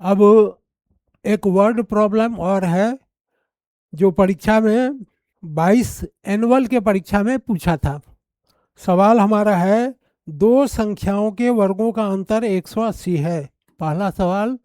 अब एक word problem और है जो परीक्षा में 22 एनुअल के परीक्षा में पूछा था। सवाल हमारा है, दो संख्याओं के वर्गों का अंतर 180 है। पहला सवाल,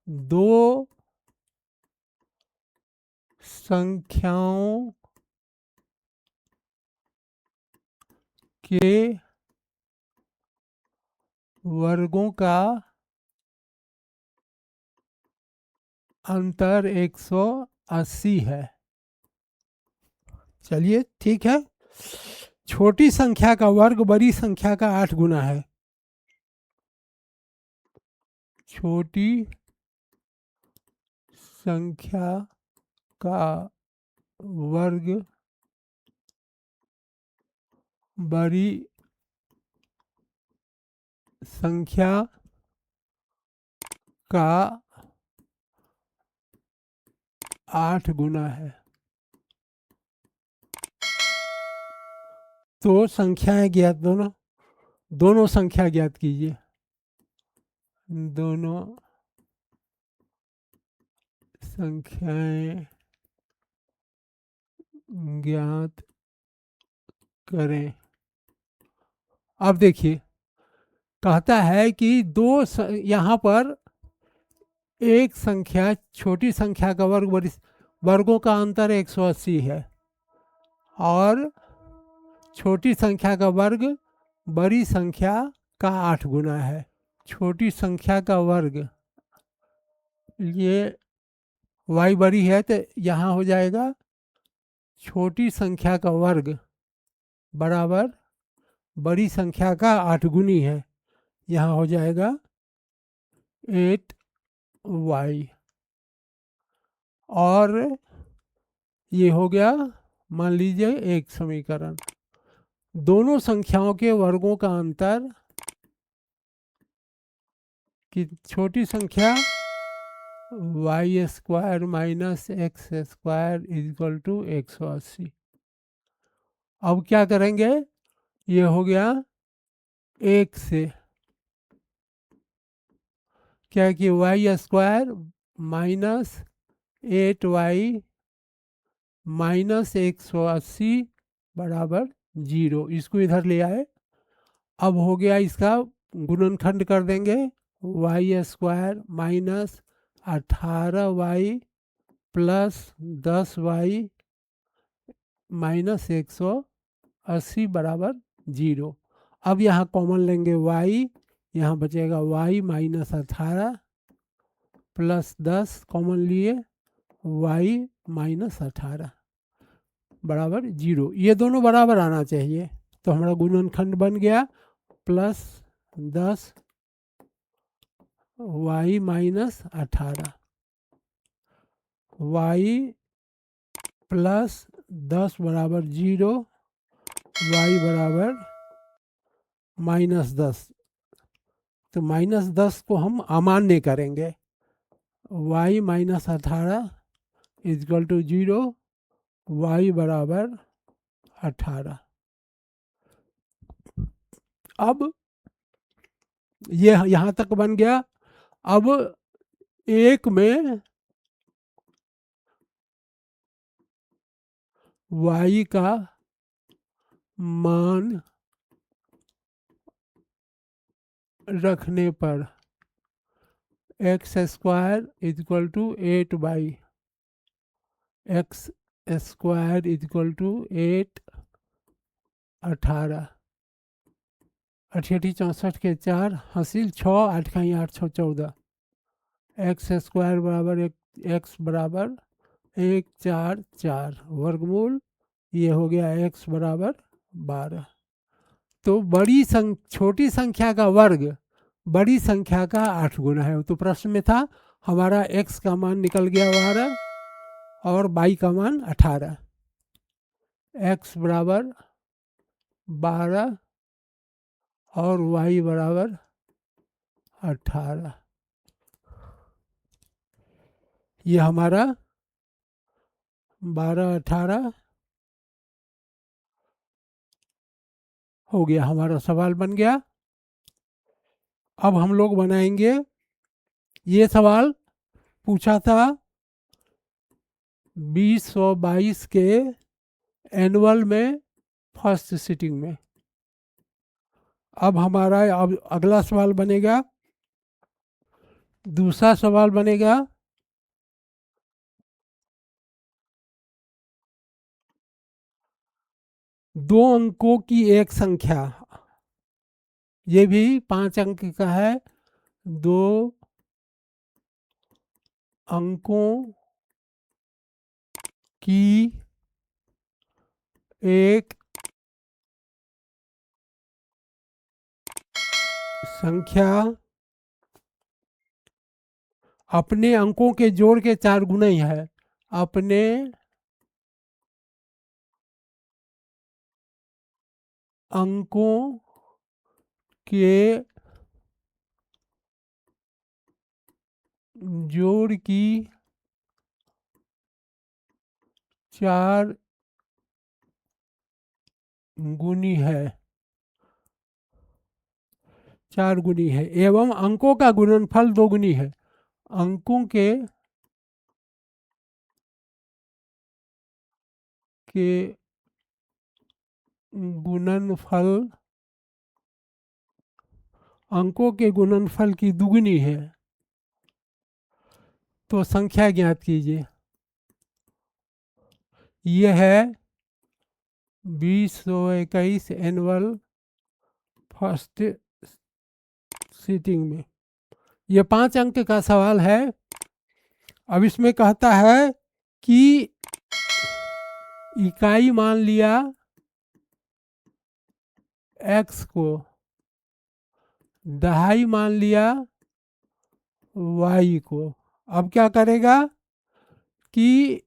दो संख्याओं के वर्गों का अंतर 180 है। चलिए ठीक है। छोटी संख्या का वर्ग बड़ी संख्या का 8 गुना है। छोटी संख्या का वर्ग बड़ी संख्या का 8 गुना है। तो संख्याएं ज्ञात, दोनों संख्या ज्ञात कीजिए। दोनों संख्याएं ज्ञात करें। अब देखिए, कहता है कि यहाँ पर एक संख्या, छोटी संख्या का वर्ग बड़ी, वर्गों का अंतर 180 है, और छोटी संख्या का वर्ग बड़ी संख्या का 8 गुना है। छोटी संख्या का वर्ग, ये y बड़ी है तो यहाँ हो जाएगा छोटी संख्या का वर्ग बराबर बड़ी संख्या का 8 गुनी है, यहाँ हो जाएगा 8y। और ये हो गया, मान लीजिए, एक समीकरण। दोनों संख्याओं के वर्गों का अंतर कि छोटी संख्या Y square minus X square equal to 180। अब क्या करेंगे, ये हो गया एक से, क्या कि Y square minus 8y minus 180 बराबर 0। इसको इधर ले आए। अब हो गया, इसका गुणनखंड कर देंगे। Y square minus 18y plus 10y minus 180 बराबर 0। अब यहाँ कॉमन लेंगे y, यहाँ बचेगा y माइनस 18 प्लस 10 कॉमन लिए, y माइनस 18 बराबर 0। ये दोनों बराबर आना चाहिए, तो हमारा गुणनखंड बन गया plus 10 y minus 18 y plus 10 बराबर 0, y बराबर माइनस 10। तो माइनस 10 को हम अमान्य करेंगे। y minus 18 equal to 0, y बराबर 18। अब ये यहाँ तक बन गया। अब एक में y का मान रखने पर X square equal to 8y, X square equal to 8 18, 88 64 के 4 हासिल 6, 8 का 8 6 14, एक्स स्क्वायर बराबर एक्स बराबर 1 4 4 वर्गमूल, ये हो गया एक्स बराबर 12। तो छोटी संख्या का वर्ग बड़ी संख्या का 8 गुना है। तो प्रश्न में था हमारा x का मान निकल गया 12 और y का मान 18। x बराबर 12 और y बराबर 18। ये हमारा 12 18 हो गया, हमारा सवाल बन गया। अब हम लोग बनाएंगे ये सवाल पूछा था 2022 के एनुअल में फर्स्ट सिटिंग में। अब हमारा अब अगला सवाल बनेगा, दूसरा सवाल बनेगा दो अंकों की एक संख्या, ये भी 5 अंक का है। दो अंकों की एक संख्या अपने अंकों के जोड़ के 4 गुना ही है। अपने अंकों के जोड़ की 4 गुनी है, 4 गुनी है, एवं अंकों का गुणनफल 2 गुनी है। अंकों के गुणनफल, अंकों के गुणनफल की दुगुनी है। तो संख्या ज्ञात कीजिए। यह है 2021 एनुअल फर्स्ट सिटिंग में। ये 5 अंक का सवाल है। अब इसमें कहता है कि इकाई मान लिया x को, दहाई मान लिया y को। अब क्या करेगा कि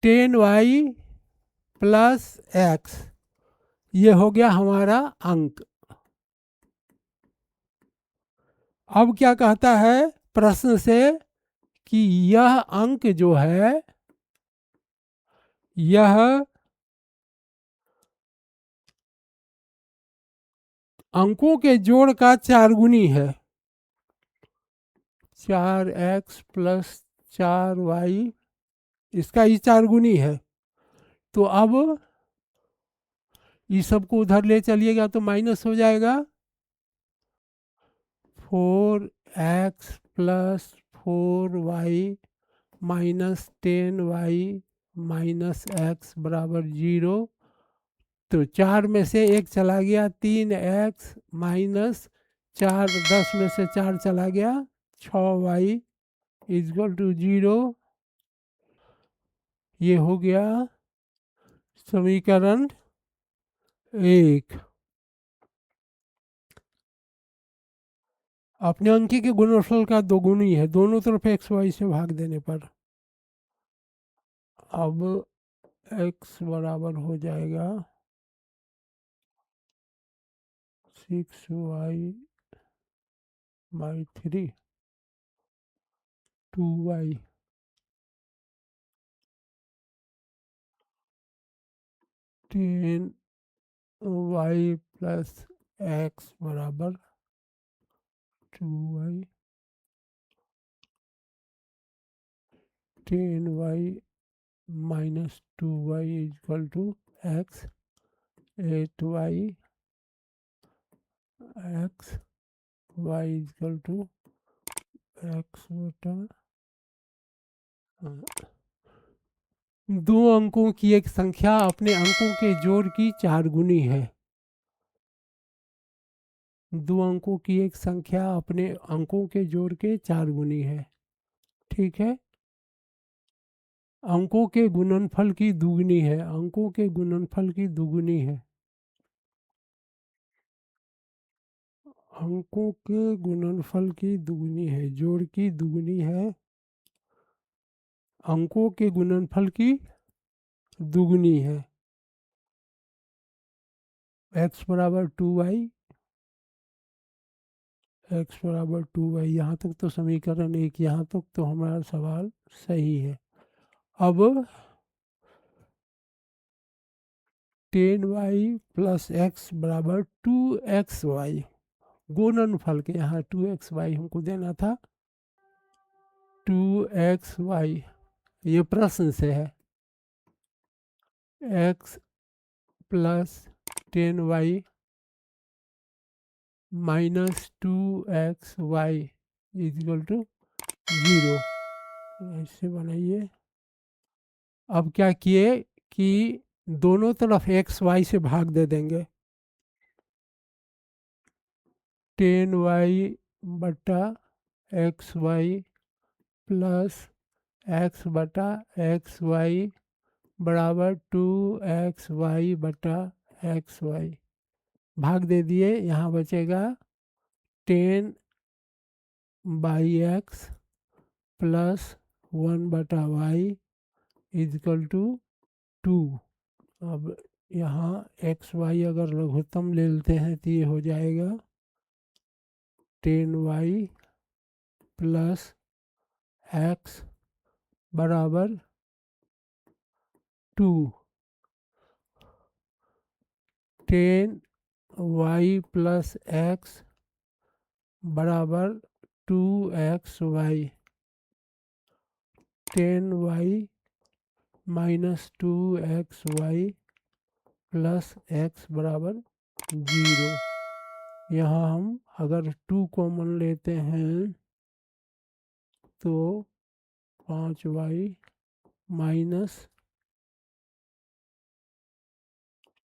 10y प्लस x, ये हो गया हमारा अंक। अब क्या कहता है प्रश्न से कि यह अंक जो है, यह अंकों के जोड़ का 4 गुनी है। 4x प्लस 4y, इसका ही 4 गुनी है। तो अब इस सबको उधर ले चलिएगा तो माइनस हो जाएगा। 4x plus 4y minus 10y minus x बराबर 0। तो 4 में से 1 चला गया, 3x माइनस 4, 10 में से 4 चला गया, 6y इक्वल टू 0। ये हो गया समीकरण 1। अपने अंकी के गुणनफल का 2 गुनी है, दोनों तरफ एक्स वाई से भाग देने पर। अब x बराबर हो जाएगा 6y by 3, 2y, 10y plus x बराबर 2y, 10y minus 2y equal to x, 8y x, y equal to x बटा, दो अंकों की एक संख्या अपने अंकों के जोड़ की 4 गुनी है। दो अंकों की एक संख्या अपने अंकों के जोड़ के 4 गुनी है। ठीक है। अंकों के गुणनफल की दुगनी है, अंकों के गुणनफल की दुगनी है। अंकों के गुणनफल की दुगनी है, जोड़ की दुगनी है, अंकों के गुणनफल की दुगनी है। x बराबर 2y, x बराबर 2y, यहाँ तक तो समीकरण 1, यहाँ तक तो हमारा सवाल सही है। अब 10y प्लस x बराबर 2xy, गुणनफल के यहाँ 2xy हमको देना था, 2xy, ये प्रश्न से है, x plus 10y minus 2xy equal to 0, ऐसे बनाइए। अब क्या किए कि दोनों तरफ एक्स वाई से भाग दे देंगे, 10y बटा एक्स वाई प्लस एक्स बटा एक्स वाई बराबर 2xy बटा एक्स वाई, भाग दे दिए। यहाँ बचेगा 10 बाई एक्स प्लस 1 बटा वाई इजकल टू 2। अब यहाँ एक्स वाई अगर लघुत्तम ले लेते हैं तो ये हो जाएगा 10y प्लस एक्स बराबर 2, 10y प्लस एक्स बराबर 2xy, 10y minus 2xy plus X बराबर 0। यहाँ हम अगर 2 कॉमन लेते हैं तो 5y minus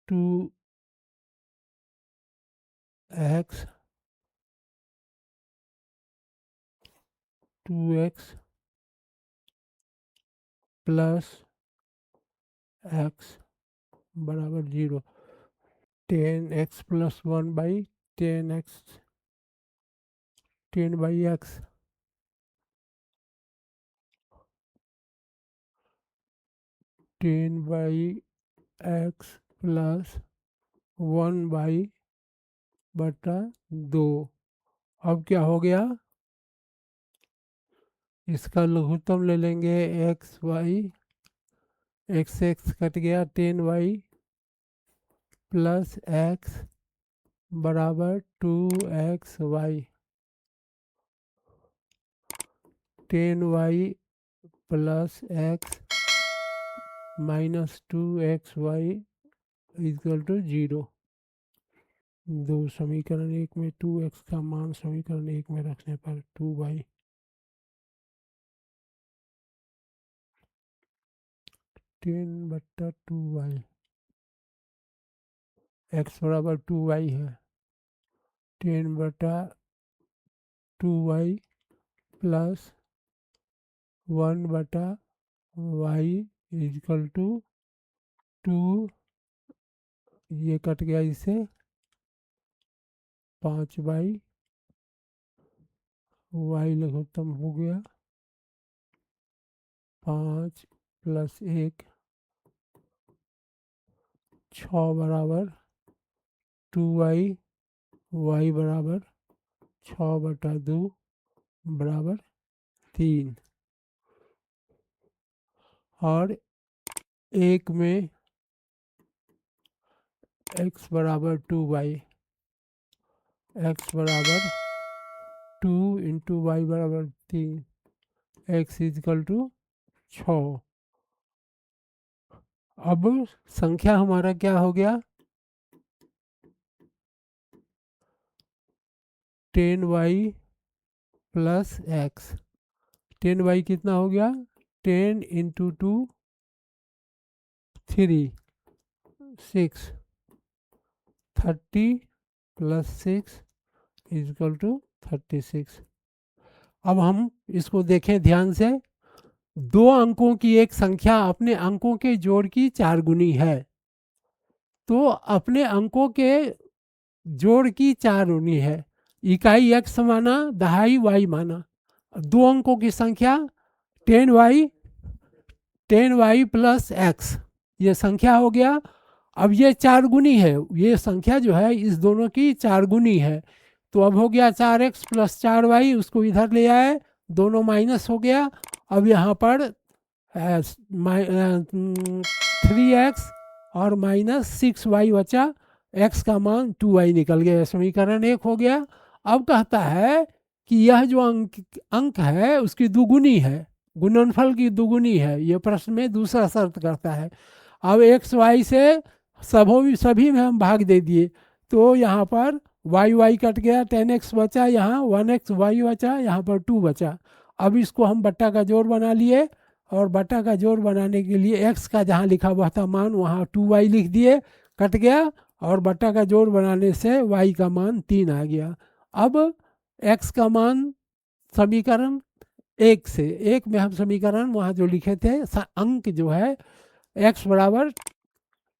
2x 2x plus x बराबर 0, 10x plus 1 by 10x 10 by x 10 by x plus 1 by बटा 2। अब क्या हो गया, इसका लघुत्तम ले लेंगे X Y, X X cut गया, 10y प्लस एक्स बराबर 2xy, 10y plus X minus 2xy equal to 0। दो समीकरण एक में 2x का मान समीकरण एक में रखने पर 2y 10 बट्टा 2y, x बराबर 2y है, 10 बटा 2y प्लस 1 बटा y इक्वल टू 2, ये कट गया इससे 5y, y लघुत्तम हो गया 5 प्लस 1 6 बराबर 2y, y बराबर 6 बटा 2 बराबर 3, और एक में x बराबर 2y, x बराबर 2 इंटू वाई बराबर 3, x इजकल टू 6। अब संख्या हमारा क्या हो गया, 10y प्लस एक्स, 10y कितना हो गया, 10 इंटू 2 3 6, 30 प्लस 6 इजकल टू 36। अब हम इसको देखें ध्यान से, दो अंकों की एक संख्या अपने अंकों के जोड़ की 4 गुनी है, तो अपने अंकों के जोड़ की 4 गुनी है, इकाई x माना, दहाई y माना, दो अंकों की संख्या 10y प्लस एक्स, ये संख्या हो गया। अब ये 4 गुनी है, ये संख्या जो है इस दोनों की 4 गुनी है, तो अब हो गया 4x प्लस 4y, उसको इधर ले आए, दोनों माइनस हो गया। अब यहाँ पर 3x और माइनस 6y बचा, x का मान 2y निकल गया, समीकरण 1 हो गया। अब कहता है कि यह जो अंक है उसकी दुगुनी है, गुणनफल की दुगुनी है, ये प्रश्न में दूसरा शर्त करता है। अब एक्स वाई से सभी में हम भाग दे दिए, तो यहाँ पर वाई वाई कट गया, 10x बचा, यहाँ 1x वाई बचा, यहाँ पर 2 बचा। अब इसको हम बट्टा का जोड़ बना लिए, और बट्टा का जोड़ बनाने के लिए x का जहाँ लिखा हुआ था मान वहाँ 2y लिख दिए, कट गया, और बट्टा का जोड़ बनाने से y का मान 3 आ गया। अब x का मान समीकरण एक से, एक में हम समीकरण वहाँ जो लिखे थे अंक जो है x बराबर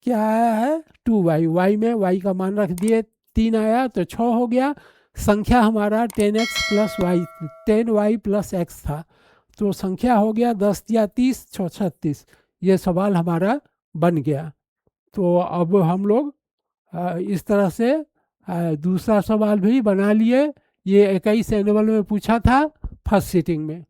क्या आया है 2y, y में y का मान रख दिए, 3 आया तो 6 हो गया। संख्या हमारा 10x plus Y, 10y plus x था, तो संख्या हो गया 10 या 30 36। ये सवाल हमारा बन गया। तो अब हम लोग इस तरह से दूसरा सवाल भी बना लिए। ये 21 एनुअल में पूछा था फर्स्ट सीटिंग में।